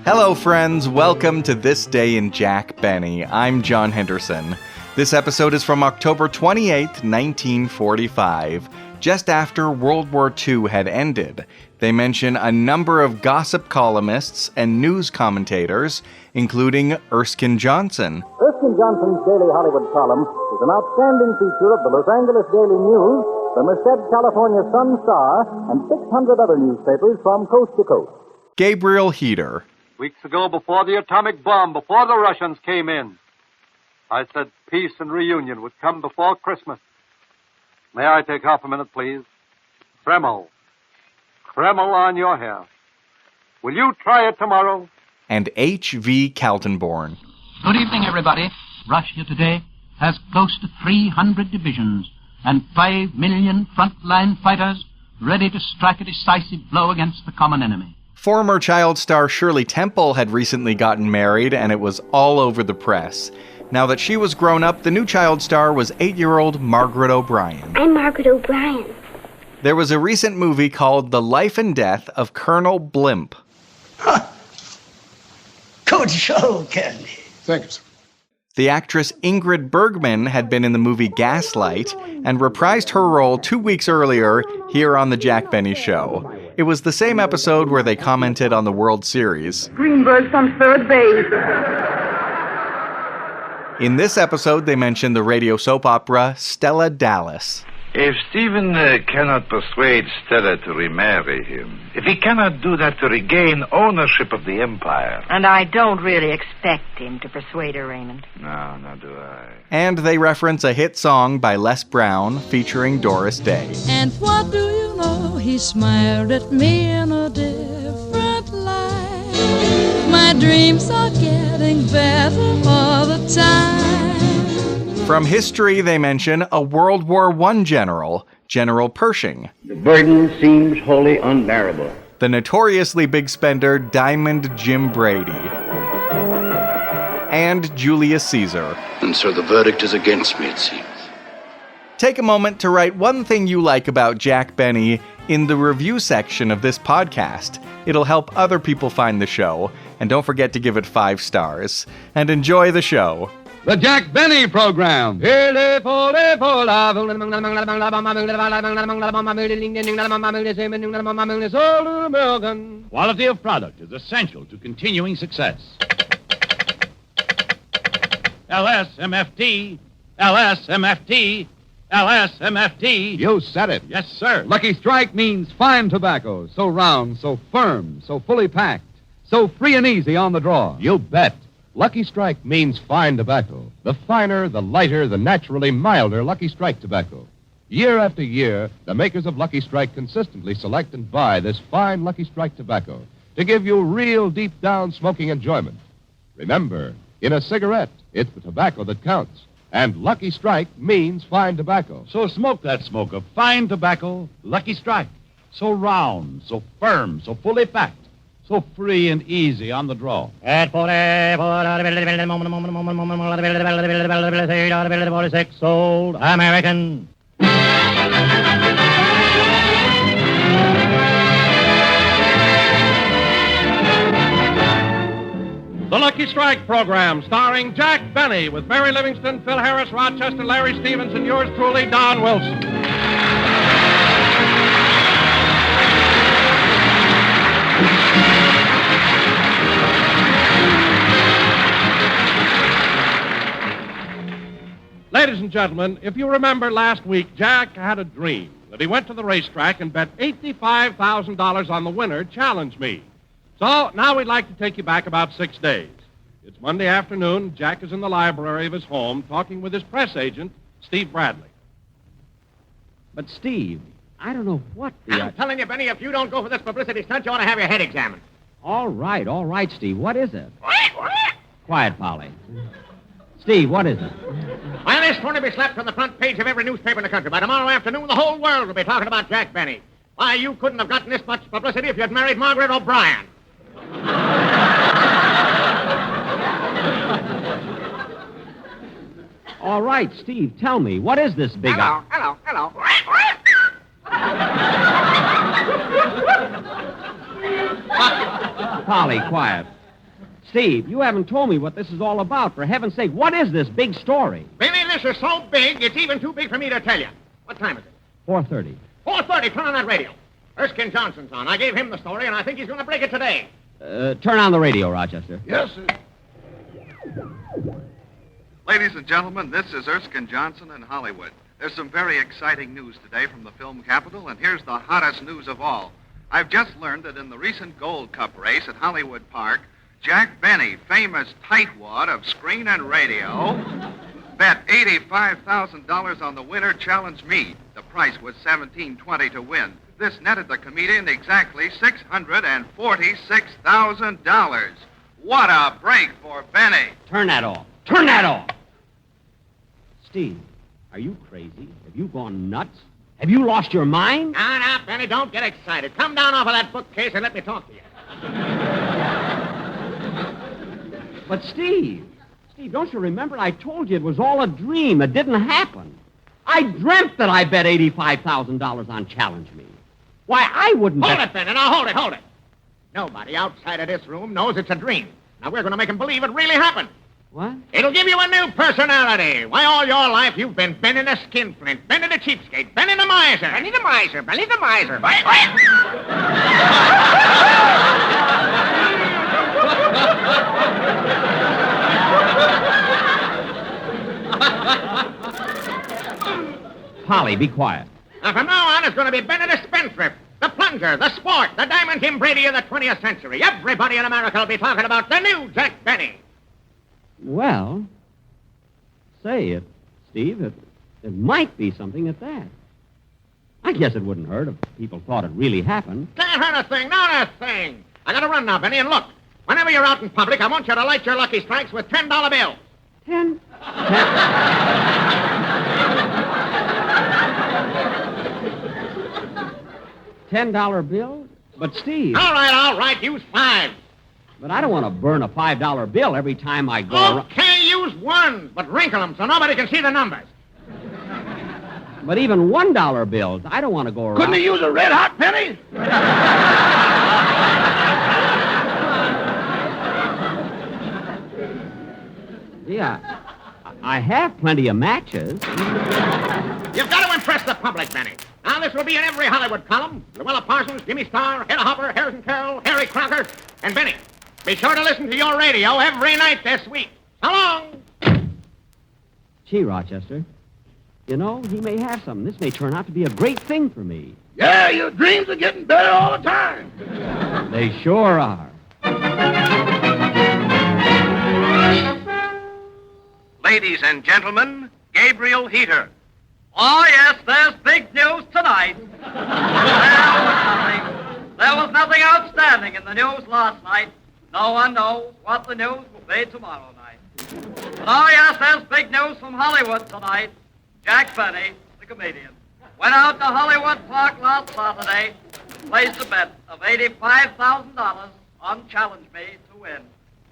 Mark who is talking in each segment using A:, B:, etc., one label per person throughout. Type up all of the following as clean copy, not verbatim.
A: Hello, friends. Welcome to This Day in Jack Benny. I'm John Henderson. This episode is from October 28th, 1945, just after World War II had ended. They mention a number of gossip columnists and news commentators, including Erskine Johnson.
B: Erskine Johnson's daily Hollywood column is an outstanding feature of the Los Angeles Daily News, the Merced, California Sun-Star, and 600 other newspapers from coast to coast.
A: Gabriel Heater.
C: Weeks ago, before the atomic bomb, before the Russians came in, I said peace and reunion would come before Christmas. May I take half a minute, please? Kreml on your hair. Will you try it tomorrow?
A: And H.V. Kaltenborn.
D: Good evening, everybody. Russia today has close to 300 divisions and 5 million frontline fighters ready to strike a decisive blow against the common enemy.
A: Former child star Shirley Temple had recently gotten married, and it was all over the press. Now that she was grown up, the new child star was 8-year-old Margret O'Brien.
E: I'm Margret O'Brien.
A: There was a recent movie called The Life and Death of Colonel Blimp.
F: Huh. Good show, Candy.
G: Thank you, sir.
A: The actress Ingrid Bergmen had been in the movie Gaslight and reprised her role 2 weeks earlier here on The Jack Benny Show. It was the same episode where they commented on the World Series.
H: Greenberg from third base.
A: In this episode, they mentioned the radio soap opera Stella Dallas.
I: If Stephen cannot persuade Stella to remarry him, if he cannot do that to regain ownership of the empire...
J: And I don't really expect him to persuade her, Raymond.
I: No, nor do I.
A: And they reference a hit song by Les Brown featuring Doris Day.
K: And what do you know? He smiled at me in a different light. My dreams are getting better all the time.
A: From history, they mention a World War I general, General Pershing.
L: The burden seems wholly unbearable.
A: The notoriously big spender, Diamond Jim Brady. And Julius Caesar.
M: And so the verdict is against me, it seems.
A: Take a moment to write one thing you like about Jack Benny in the review section of this podcast. It'll help other people find the show. And don't forget to give it 5 stars. And enjoy the show.
G: The Jack Benny Program.
N: Quality of product is essential to continuing success. LSMFT, LSMFT, LSMFT.
G: You said it.
N: Yes, sir.
G: Lucky Strike means fine tobacco. So round, so firm, so fully packed, so free and easy on the draw.
N: You bet. Lucky Strike means fine tobacco. The finer, the lighter, the naturally milder Lucky Strike tobacco. Year after year, the makers of Lucky Strike consistently select and buy this fine Lucky Strike tobacco to give you real deep-down smoking enjoyment. Remember, in a cigarette, it's the tobacco that counts. And Lucky Strike means fine tobacco. So smoke that smoke of fine tobacco, Lucky Strike. So round, so firm, so fully packed. So free and easy on the draw. At 46, sold American.
O: The Lucky Strike Program, starring Jack Benny, with Mary Livingston, Phil Harris, Rochester, Larry Stevens, and yours truly, Don Wilson. Ladies and gentlemen, if you remember last week, Jack had a dream that he went to the racetrack and bet $85,000 on the winner, Challenge Me. So now we'd like to take you back about 6 days. It's Monday afternoon. Jack is in the library of his home talking with his press agent, Steve Bradley.
P: But, Steve, I don't know what
Q: I'm telling you, Benny, if you don't go for this publicity stunt, you ought to have your head examined.
P: All right, Steve. What is it? Quiet, Polly. Steve, what is it?
Q: Well, this going to be slapped on the front page of every newspaper in the country. By tomorrow afternoon, the whole world will be talking about Jack Benny. Why, you couldn't have gotten this much publicity if you had married Margret O'Brien.
P: All right, Steve, tell me, what is this big...
Q: Hello.
P: Polly, quiet. Steve, you haven't told me what this is all about. For heaven's sake, what is this big story?
Q: Benny, this is so big, it's even too big for me to tell you. What time is it?
P: 4:30.
Q: 4:30. Turn on that radio. Erskine Johnson's on. I gave him the story, and I think he's going to break it today.
P: Turn on the radio, Rochester.
E: Yes, sir.
R: Ladies and gentlemen, this is Erskine Johnson in Hollywood. There's some very exciting news today from the film capital, and here's the hottest news of all. I've just learned that in the recent Gold Cup race at Hollywood Park, Jack Benny, famous tightwad of screen and radio, bet $85,000 on the winner challenge me. The price was $17.20 to win. This netted the comedian exactly $646,000. What a break for Benny.
P: Turn that off. Turn that off. Steve, are you crazy? Have you gone nuts? Have you lost your mind?
Q: No, Benny, don't get excited. Come down off of that bookcase and let me talk to you.
P: But Steve, don't you remember I told you it was all a dream? It didn't happen. I dreamt that I bet $85,000 on Challenge Me. Why, I wouldn't
Q: Hold
P: bet...
Q: it, Benny. Now, hold it. Nobody outside of this room knows it's a dream. Now, we're going to make them believe it really happened.
P: What?
Q: It'll give you a new personality. Why, all your life you've been Benny the skinflint, Benny the cheapskate, Benny the miser. Benny the miser, Benny the miser.
P: Polly, be quiet.
Q: Now, from now on, it's going to be Benny the spendthrift, the plunger, the sport, the diamond Jim Brady of the 20th century. Everybody in America will be talking about the new Jack Benny.
P: Well, say, Steve, it might be something at that. I guess it wouldn't hurt if people thought it really happened.
Q: Can't hurt a thing, not a thing. I got to run now, Benny, and look. Whenever you're out in public, I want you to light your Lucky Strikes with $10 bills.
P: $10 bill? But, Steve...
Q: All right, use 5.
P: But I don't want to burn a $5 bill every time I go
Q: Okay, use 1, but wrinkle them so nobody can see the numbers.
P: But even $1 bills, I don't want to go around...
E: Couldn't he use a red-hot penny?
P: Yeah, I have plenty of matches.
Q: You've got to impress the public, Benny. Now, this will be in every Hollywood column. Luella Parsons, Jimmy Starr, Hedda Hopper, Harrison Carroll, Harry Crocker, and Benny. Be sure to listen to your radio every night this week. So long.
P: Gee, Rochester, you know, he may have something. This may turn out to be a great thing for me.
E: Yeah, your dreams are getting better all the time.
P: They sure are.
S: Ladies and gentlemen, Gabriel Heater. Oh, yes, there's big news tonight. There was nothing outstanding in the news last night. No one knows what the news will be tomorrow night. But, oh, yes, there's big news from Hollywood tonight. Jack Benny, the comedian, went out to Hollywood Park last Saturday and placed a bet of $85,000 on Challenge Me to win.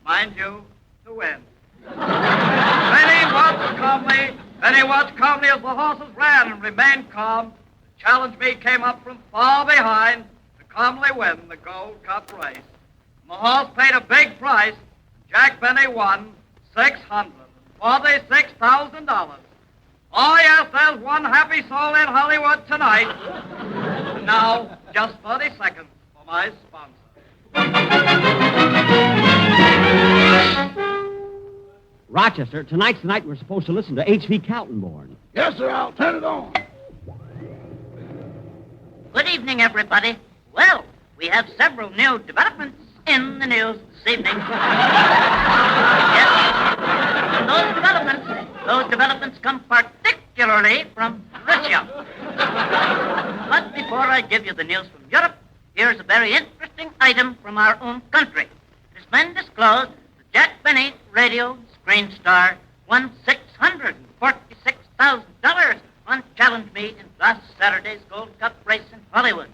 S: Mind you, to win. Benny watched calmly as the horses ran and remained calm. The Challenge Me came up from far behind to calmly win the Gold Cup race. And the horse paid a big price. Jack Benny won $646,000. Oh, yes, there's one happy soul in Hollywood tonight. And now, just 30 seconds for my sponsor.
P: Rochester, tonight's the night we're supposed to listen to H.V. Kaltenborn.
E: Yes, sir, I'll turn it on.
T: Good evening, everybody. Well, we have several new developments in the news this evening. Yes. And those developments come particularly from Russia. But before I give you the news from Europe, here's a very interesting item from our own country. It has been disclosed that Jack Benny, radio screen star, won $646,000 on Challenge Me in last Saturday's Gold Cup race in Hollywood.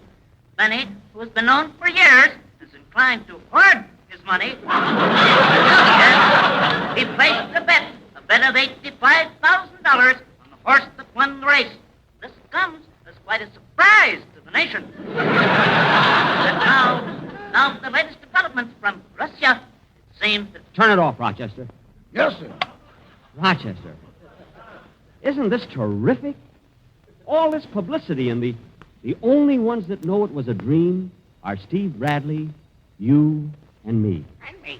T: Benny, who has been known for years, is inclined to hoard his money. Yes, he placed a bet of $85,000 on the horse that won the race. This comes as quite a surprise to the nation. And now for the latest developments from Russia. Seems that...
P: Turn it off, Rochester.
E: Yes, sir.
P: Rochester. Isn't this terrific? All this publicity, and the only ones that know it was a dream are Steve Bradley, you, and me.
Q: And me.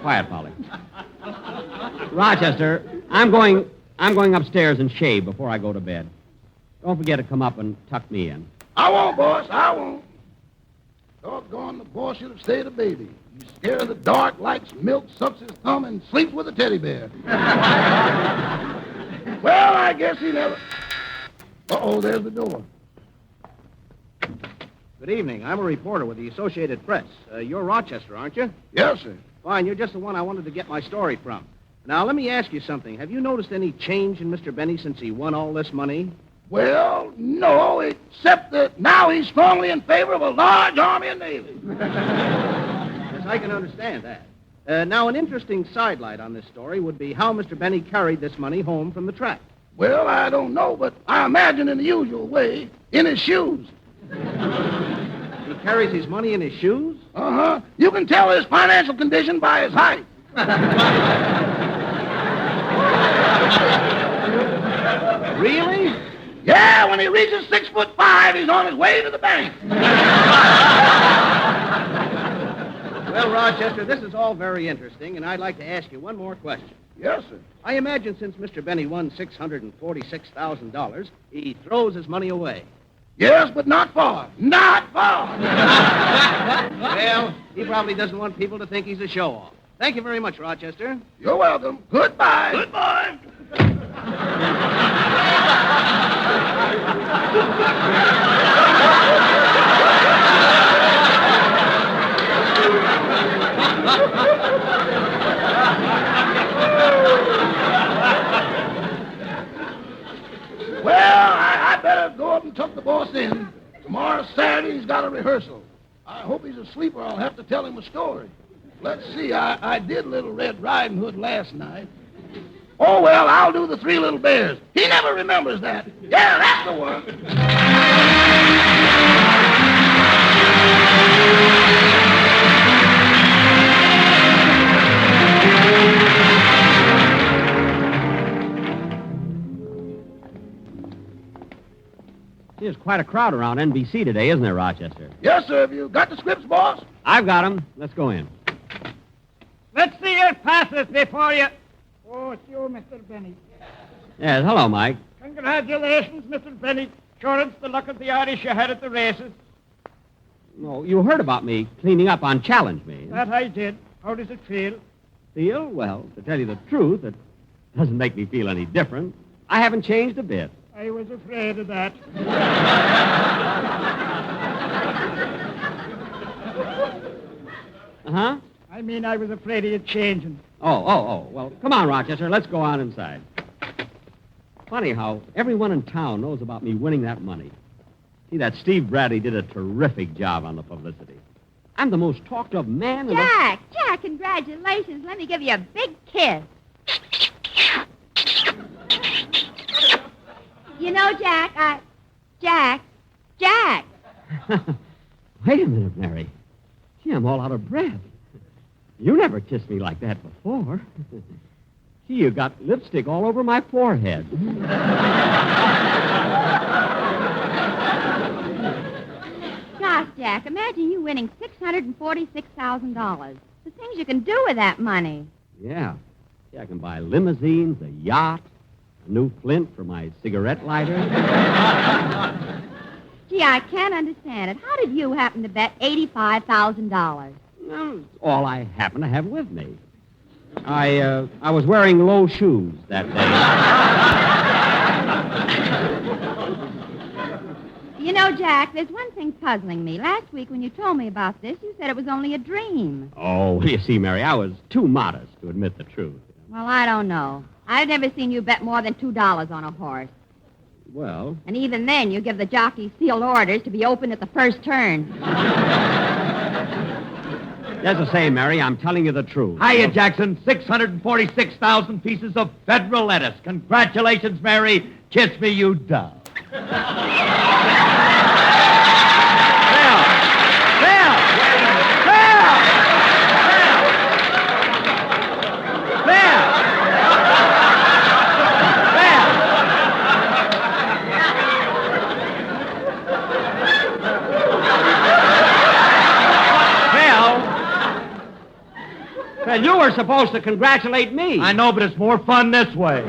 P: Quiet, Polly. Rochester, I'm going upstairs and shave before I go to bed. Don't forget to come up and tuck me in.
E: I won't, boss. I won't. Doggone, the boy should have stayed a baby. He's scared of the dark, likes milk, sucks his thumb, and sleeps with a teddy bear. Well, I guess he never... Uh-oh, there's the door.
U: Good evening. I'm a reporter with the Associated Press. You're Rochester, aren't you?
E: Yes, sir.
U: Fine. You're just the one I wanted to get my story from. Now, let me ask you something. Have you noticed any change in Mr. Benny since he won all this money?
E: Well, no, except that now he's strongly in favor of a large army and navy.
U: Yes, I can understand that. Now, an interesting sidelight on this story would be how Mr. Benny carried this money home from the track.
E: Well, I don't know, but I imagine in the usual way, in his shoes.
U: He carries his money in his shoes?
E: Uh-huh. You can tell his financial condition by his height.
U: Really?
E: Yeah, when he reaches 6'5", he's on his way to the bank.
U: Well, Rochester, this is all very interesting, and I'd like to ask you one more question.
E: Yes, sir.
U: I imagine since Mr. Benny won $646,000, he throws his money away.
E: Yes, but not far. Not far.
U: Well, he probably doesn't want people to think he's a show-off. Thank you very much, Rochester.
E: You're welcome. Goodbye.
U: Goodbye.
E: Well, I better go up and tuck the boss in. Tomorrow's Saturday. He's got a rehearsal. I hope he's asleep or I'll have to tell him a story. Let's see. I did Little Red Riding Hood last night. Oh, well, I'll do the Three Little Bears. He never remembers that. Yeah, that's the one.
P: There's quite a crowd around NBC today, isn't there, Rochester?
E: Yes, sir. Have you got the scripts, boss?
P: I've got them. Let's go in.
S: Let's see your passes before you... Oh, it's you, Mr. Benny.
P: Yes, hello, Mike.
S: Congratulations, Mr. Benny. Sure, it's the luck of the Irish you had at the races.
P: No, you heard about me cleaning up on Challenge Me.
S: That I did. How does it feel?
P: Feel? Well, to tell you the truth, it doesn't make me feel any different. I haven't changed a bit.
S: I was afraid of that.
P: Uh-huh?
S: I mean, I was afraid of you changing.
P: Oh. Well, come on, Rochester. Let's go on inside. Funny how everyone in town knows about me winning that money. See, that Steve Bradley did a terrific job on the publicity. I'm the most talked-of man in
V: Jack, congratulations. Let me give you a big kiss. You know, Jack.
P: Wait a minute, Mary. Gee, I'm all out of breath. You never kissed me like that before. Gee, you got lipstick all over my forehead.
V: Gosh, Jack, imagine you winning $646,000. The things you can do with that money.
P: Yeah. See, I can buy limousines, a yacht, a new flint for my cigarette lighter.
V: Gee, I can't understand it. How did you happen to bet $85,000?
P: Well, it's all I happen to have with me. I was wearing low shoes that
V: day. You know, Jack, there's one thing puzzling me. Last week when you told me about this, you said it was only a dream.
P: Oh, you see, Mary, I was too modest to admit the truth.
V: Well, I don't know. I've never seen you bet more than $2 on a horse.
P: Well...
V: And even then, you give the jockey sealed orders to be open at the first turn.
P: That's the same, Mary. I'm telling you the truth.
W: Hiya, Jackson. 646,000 pieces of federal lettuce. Congratulations, Mary. Kiss me, you dove.
P: Bill! were supposed to congratulate me.
W: I know, but it's more fun this way.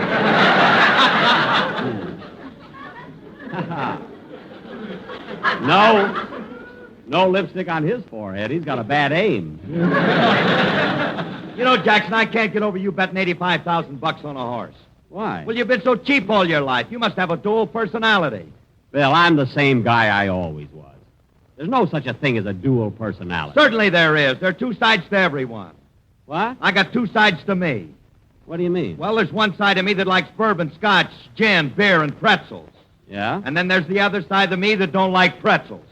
P: No lipstick on his forehead. He's got a bad aim.
W: You know, Jackson, I can't get over you betting $85,000 on a horse.
P: Why?
W: Well, you've been so cheap all your life. You must have a dual personality.
P: Bill, I'm the same guy I always was. There's no such a thing as a dual personality.
W: Certainly there is. There are two sides to everyone.
P: What?
W: I got two sides to me.
P: What do you mean?
W: Well, there's one side of me that likes bourbon, scotch, gin, beer, and pretzels.
P: Yeah?
W: And then there's the other side of me that don't like pretzels.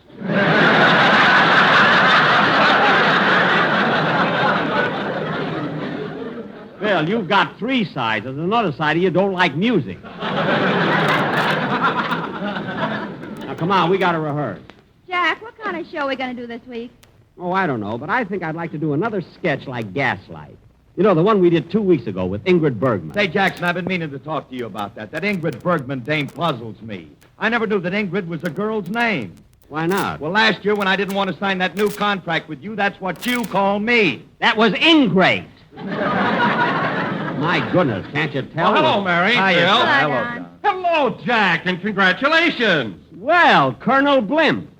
P: Bill, you've got three sides. There's another side of you don't like music. Now, come on, we got to rehearse.
V: Jack, what kind of show are we going to do this week?
P: Oh, I don't know, but I think I'd like to do another sketch like Gaslight. You know, the one we did 2 weeks ago with Ingrid Bergmen.
W: Say, Jackson, I've been meaning to talk to you about that. That Ingrid Bergman dame puzzles me. I never knew that Ingrid was a girl's name.
P: Why not?
W: Well, last year when I didn't want to sign that new contract with you, that's what you called me.
P: That was ingrate. My goodness, can't you tell?
O: Well, hello, Mary.
W: Hi,
O: Bill.
W: Hello,
V: Don.
O: Hello, Jack, and congratulations.
P: Well, Colonel Blimp.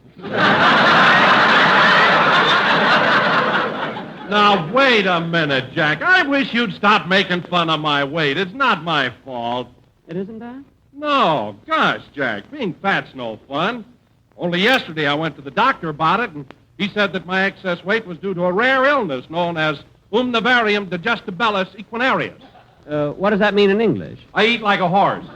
O: Now, wait a minute, Jack. I wish you'd stop making fun of my weight. It's not my fault.
P: It isn't that?
O: No, gosh, Jack, being fat's no fun. Only yesterday I went to the doctor about it, and he said that my excess weight was due to a rare illness known as Umnivarium digestibilis equinarius.
P: What does that mean in English?
O: I eat like a horse.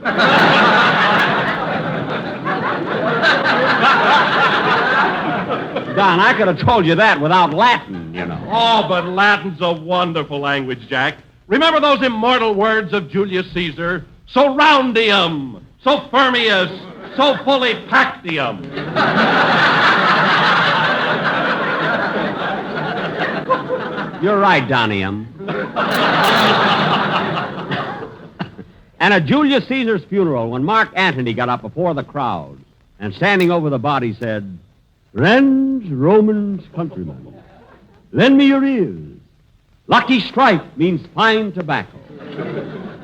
P: Don, I could have told you that without Latin, you know.
O: Oh, but Latin's a wonderful language, Jack. Remember those immortal words of Julius Caesar? So roundium, so fermius, so fully pactium.
P: You're right, Donium. And at Julius Caesar's funeral, when Mark Antony got up before the crowd and standing over the body said, "Friends, Romans, countrymen, lend me your ears. Lucky Strike means fine tobacco."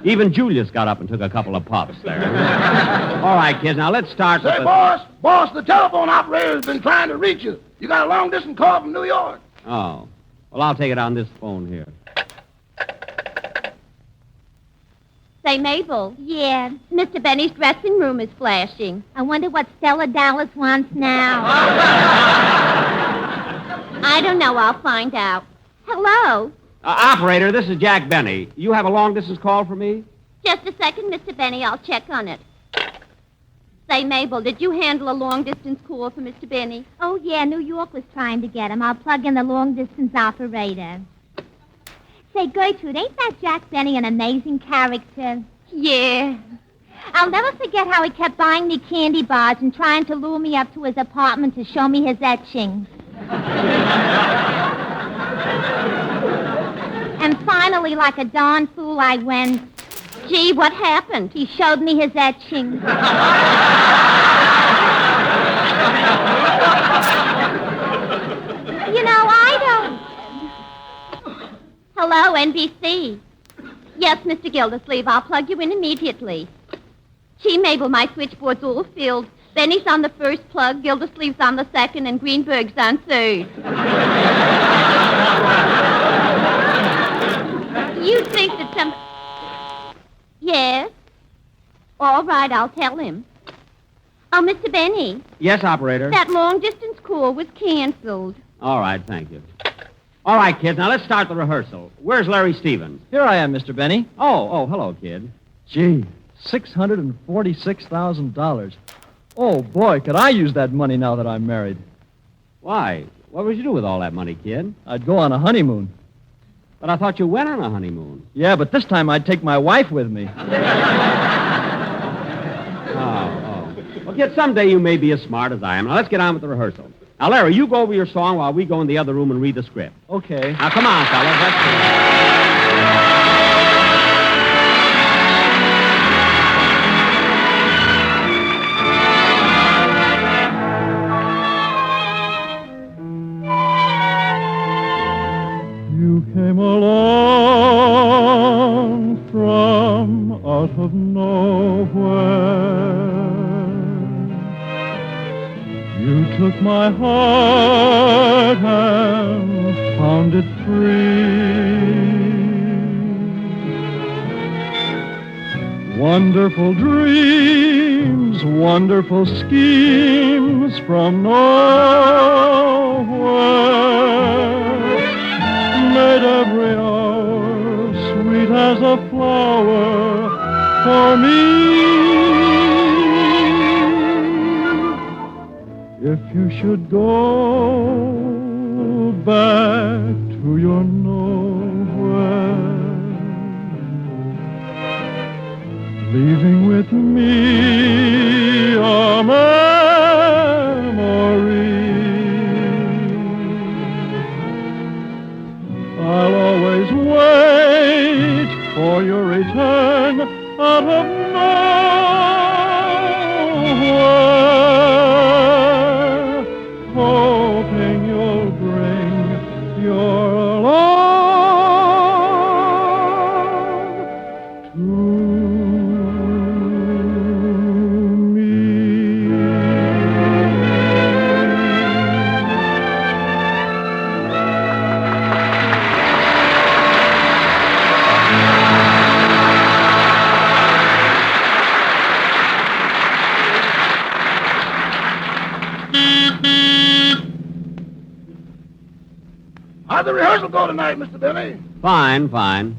P: Even Julius got up and took a couple of puffs there. All right, kids, now let's start with
E: Say, boss, the telephone operator's been trying to reach you. You got a long-distance call from New York.
P: Oh. Well, I'll take it on this phone here.
V: Say, Mabel. Yeah, Mr. Benny's dressing room is flashing. I wonder what Stella Dallas wants now. I don't know. I'll find out. Hello?
P: Operator, this is Jack Benny. You have a long-distance call for me?
V: Just a second, Mr. Benny. I'll check on it. Say, Mabel, did you handle a long-distance call for Mr. Benny? Oh, yeah, New York was trying to get him. I'll plug in the long-distance operator. Say, Gertrude, ain't that Jack Benny an amazing character? Yeah. I'll never forget how he kept buying me candy bars and trying to lure me up to his apartment to show me his etchings. And finally, like a darn fool, I went, "Gee, what happened?" He showed me his etchings. You know, I don't... Hello, NBC. Yes, Mr. Gildersleeve, I'll plug you in immediately. Gee, Mabel, my switchboard's all filled. Benny's on the first plug, Gildersleeve's on the second, and Greenberg's on third. You think that some... Yes? All right, I'll tell him. Oh, Mr. Benny.
P: Yes, operator.
V: That long-distance call was canceled.
P: All right, thank you. All right, kids, now let's start the rehearsal. Where's Larry Stevens?
B: Here I am, Mr. Benny.
P: Oh, hello, kid.
B: Gee, $646,000. Oh, boy, could I use that money now that I'm married.
P: Why? What would you do with all that money, kid?
B: I'd go on a honeymoon.
P: But I thought you went on a honeymoon.
B: Yeah, but this time I'd take my wife with me.
P: Well, kid, someday you may be as smart as I am. Now, let's get on with the rehearsal. Now, Larry, you go over your song while we go in the other room and read the script.
B: Okay.
P: Now, come on, fellas. Let's see.
B: You came along
C: come out of nowhere. You took my heart and found it free. Wonderful dreams, wonderful schemes from nowhere made every hour sweet as a flower for me. If you should go back to your nowhere, leaving with me a memory, I'll always wait for your return out of nowhere, hoping you'll bring your love to
E: How'd the rehearsal go tonight, Mr. Benny?
P: Fine, fine.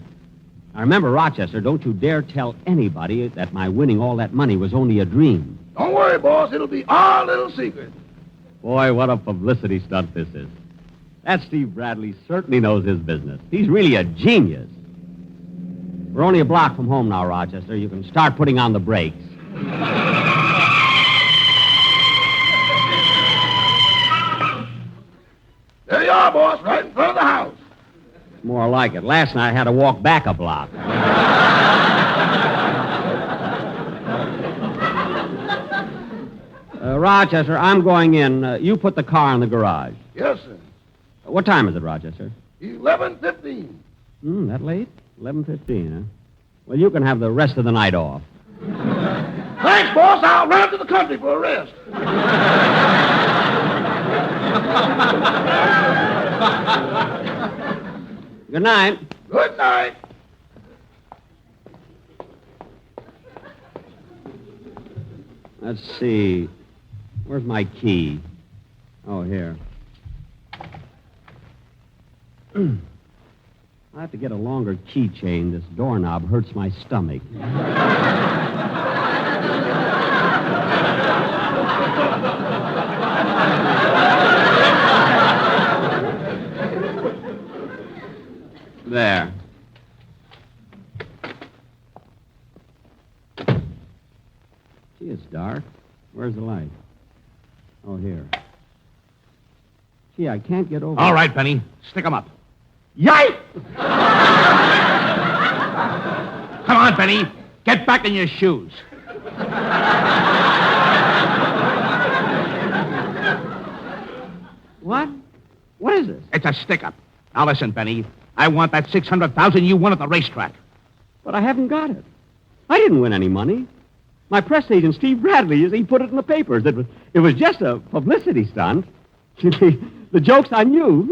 P: Now remember, Rochester, don't you dare tell anybody that my winning all that money was only a dream.
E: Don't worry, boss. It'll be our little secret.
P: Boy, what a publicity stunt this is. That Steve Bradley certainly knows his business. He's really a genius. We're only a block from home now, Rochester. You can start putting on the brakes.
E: There you are, boss, right in front of the house.
P: More like it. Last night I had to walk back a block. Rochester, I'm going in. You put the car in the garage.
E: Yes, sir.
P: What time is it, Rochester?
E: 11:15.
P: That late? 11:15, huh? Well, you can have the rest of the night off.
E: Thanks, boss. I'll run up to the country for a rest.
P: Good night.
E: Good night.
P: Let's see. Where's my key? Oh, here. I have to get a longer keychain. This doorknob hurts my stomach. There. Gee, it's dark. Where's the light? Oh, here. Gee, I can't get over.
Q: All right, Benny. Stick 'em up.
P: Yike!
Q: Come on, Benny. Get back in your shoes.
P: What? What is this?
Q: It's a stick-up. Now listen, Benny. I want that $600,000 you won at the racetrack.
P: But I haven't got it. I didn't win any money. My press agent, Steve Bradley, he put it in the papers. It was just a publicity stunt. The joke's on you.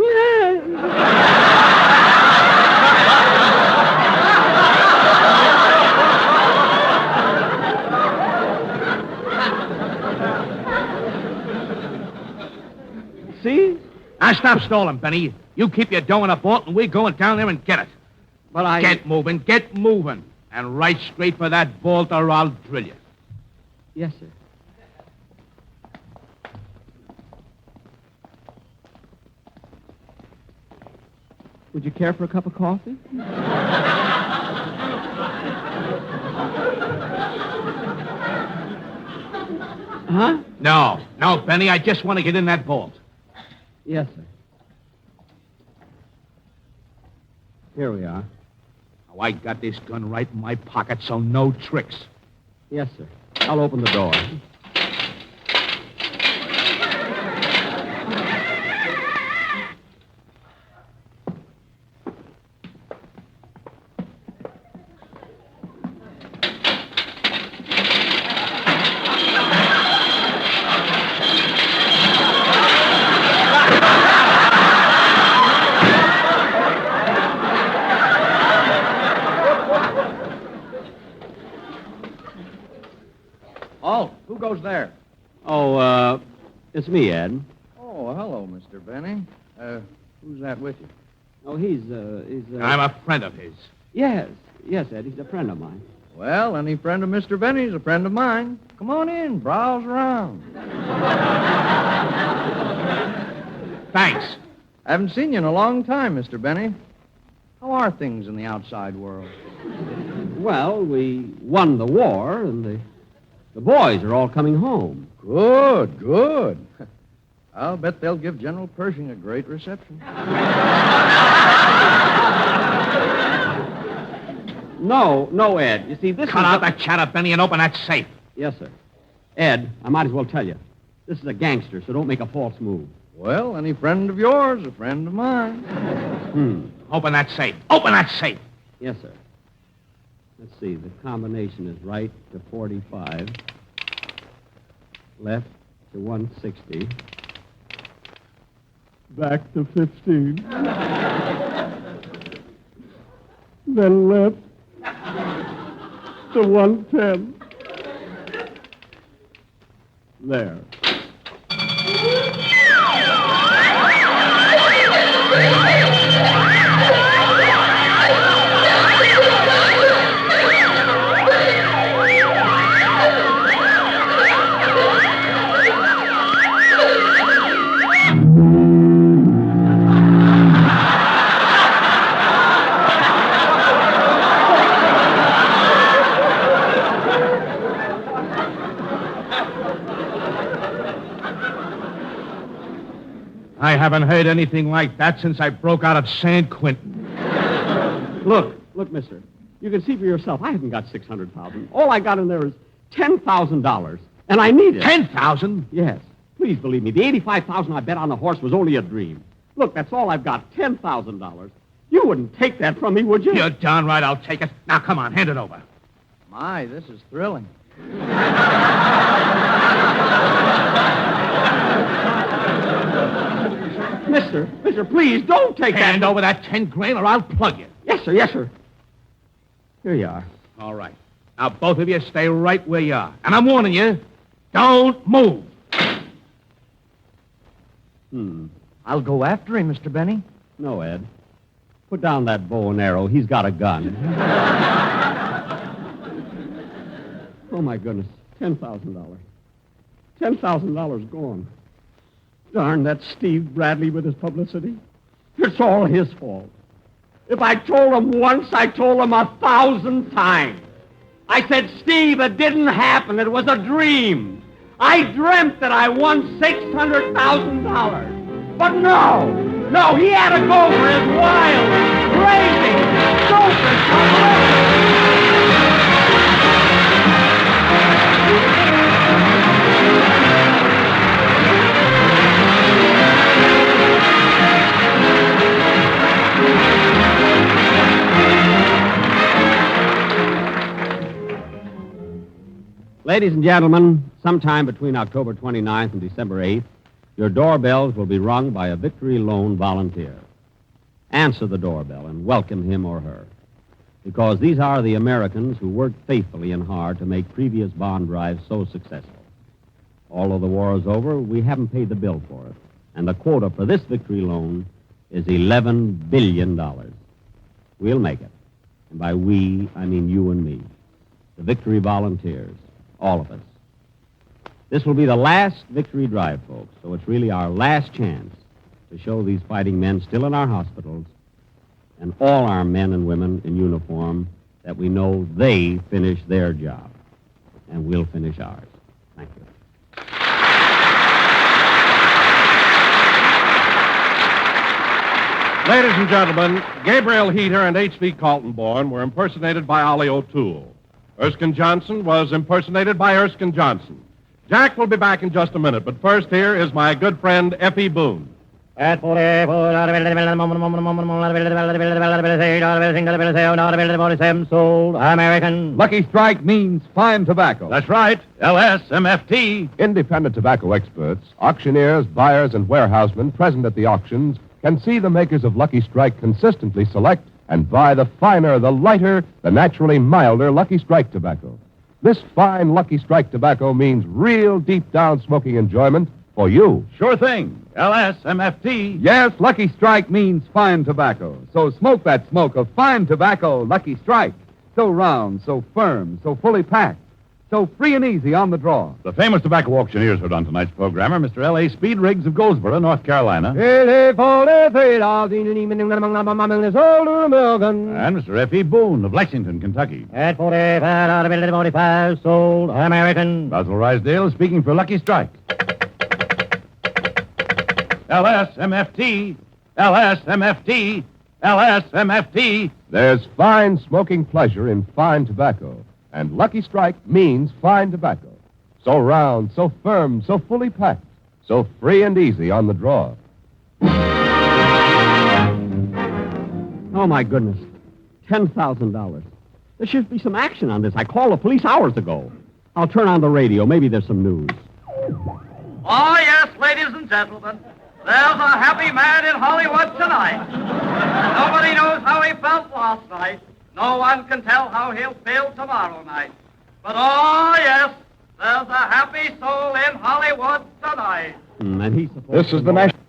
P: See?
Q: Now stop stalling, Benny. You keep your dough in a vault, and we're going down there and get it.
P: But I...
Q: Get moving, and right straight for that vault or I'll drill you.
P: Yes, sir. Would you care for a cup of coffee? Huh?
Q: No, Benny, I just want to get in that vault.
P: Yes, sir. Here we are.
Q: Oh, I got this gun right in my pocket, so no tricks.
P: Yes, sir. I'll open the door.
U: Halt. Who goes there?
P: Oh, it's me, Ed.
U: Oh, hello, Mr. Benny. Who's that with you?
P: Oh, he's
O: I'm a friend of his.
P: Yes, Ed. He's a friend of mine.
U: Well, any friend of Mr. Benny's a friend of mine. Come on in, browse around.
O: Thanks.
U: Haven't seen you in a long time, Mr. Benny. How are things in the outside world?
P: Well, we won the war, and the boys are all coming home.
U: Good. I'll bet they'll give General Pershing a great reception.
P: No, Ed. You see, this
O: Cut out that chatter, Benny, and open that safe.
P: Yes, sir. Ed, I might as well tell you. This is a gangster, so don't make a false move.
U: Well, any friend of yours, a friend of mine.
O: Open that safe. Open that safe.
P: Yes, sir. Let's see. The combination is right to 45, left to 160.
C: Back to 15. Then left to 110. There.
O: I haven't heard anything like that since I broke out of San Quentin.
P: Look, mister. You can see for yourself. I haven't got $600,000. All I got in there is $10,000, and I need it.
O: $10,000?
P: Yes. Please believe me. The $85,000 I bet on the horse was only a dream. Look, that's all I've got. $10,000. You wouldn't take that from me, would you?
O: You're darn right I'll take it. Now, come on, hand it over.
U: My, this is thrilling.
P: Mister, please don't take that.
O: Hand over that 10 grand or I'll plug you.
P: Yes, sir. Here you are.
O: All right. Now, both of you stay right where you are. And I'm warning you, don't move.
U: I'll go after him, Mr. Benny.
P: No, Ed. Put down that bow and arrow. He's got a gun. Oh, my goodness. $10,000. $10,000 gone. Darn that Steve Bradley with his publicity. It's all his fault. If I told him once, I told him 1,000 times. I said, Steve, it didn't happen. It was a dream. I dreamt that I won $600,000. But no, he had to go for his wild, crazy, stupid publicity. Ladies and gentlemen, sometime between October 29th and December 8th, your doorbells will be rung by a Victory Loan volunteer. Answer the doorbell and welcome him or her, because these are the Americans who worked faithfully and hard to make previous bond drives so successful. Although the war is over, we haven't paid the bill for it, and the quota for this Victory Loan is $11 billion. We'll make it. And by we, I mean you and me, the Victory Volunteers. All of us. This will be the last victory drive, folks, so it's really our last chance to show these fighting men still in our hospitals and all our men and women in uniform that we know they finished their job, and we'll finish ours. Thank you.
O: Ladies and gentlemen, Gabriel Heater and H.V. Kaltenborn were impersonated by Ollie O'Toole. Erskine Johnson was impersonated by Erskine Johnson. Jack will be back in just a minute, but first here is my good friend Effie Boone.
D: At 47 sold American.
G: Lucky Strike means fine tobacco.
N: That's right.
D: LSMFT.
N: Independent tobacco experts, auctioneers, buyers, and warehousemen present at the auctions can see the makers of Lucky Strike consistently select and buy the finer, the lighter, the naturally milder Lucky Strike tobacco. This fine Lucky Strike tobacco means real deep-down smoking enjoyment for you.
W: Sure thing. LSMFT.
G: Yes, Lucky Strike means fine tobacco. So smoke that smoke of fine tobacco, Lucky Strike. So round, so firm, so fully packed, so free and easy on the draw.
W: The famous tobacco auctioneers heard on tonight's program are Mr. L.A. Speed Riggs of Goldsboro, North Carolina. And Mr. F.E. Boone of Lexington, Kentucky.
D: At 45 out of 45, sold American.
W: Basil Rysdale speaking for Lucky Strike. LSMFT. LSMFT. LSMFT.
N: There's fine smoking pleasure in fine tobacco, and Lucky Strike means fine tobacco. So round, so firm, so fully packed, so free and easy on the draw.
P: Oh, my goodness. $10,000. There should be some action on this. I called the police hours ago. I'll turn on the radio. Maybe there's some news.
S: Oh, yes, ladies and gentlemen. There's a happy man in Hollywood tonight. Nobody knows how he felt last night. No one can tell how he'll feel tomorrow night. But, oh, yes, there's a happy soul in Hollywood tonight.
P: And he's
N: This is the National...